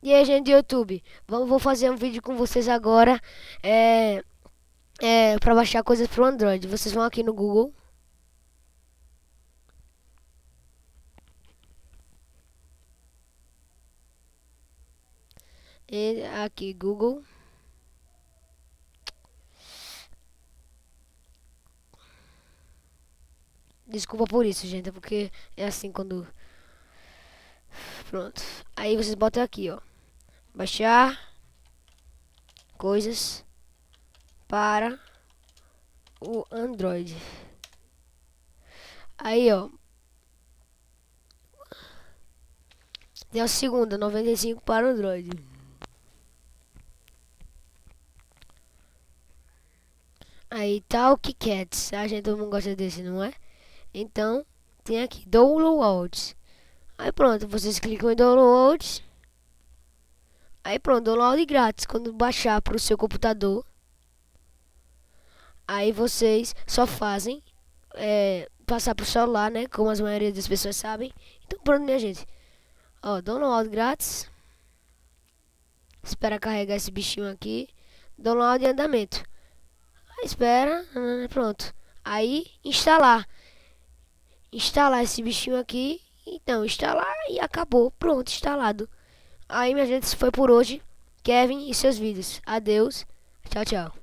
E aí, gente do YouTube, vou fazer um vídeo com vocês agora, é, para baixar coisas pro Android. Vocês vão aqui no Google, e aqui Google, desculpa por isso, gente, é porque é assim quando, pronto. Aí vocês botam aqui, ó, baixar coisas para o Android. Aí, ó, tem a segunda, 95 para o Android. Aí tá o KitKat. A gente todo mundo gosta desse, não é? Então, tem aqui Downloads. Aí pronto, vocês clicam em Downloads. Aí pronto, download grátis. Quando baixar para o seu computador, aí vocês só fazem passar pro celular, né? Como a maioria das pessoas sabem. Então pronto, minha gente. Ó, download grátis. Espera carregar esse bichinho aqui. Download em andamento. Aí espera, pronto. Aí instalar. Instalar esse bichinho aqui. Então, instalar e acabou. Pronto, instalado. Aí, minha gente, isso foi por hoje. Kevin e seus vídeos. Adeus. Tchau, tchau.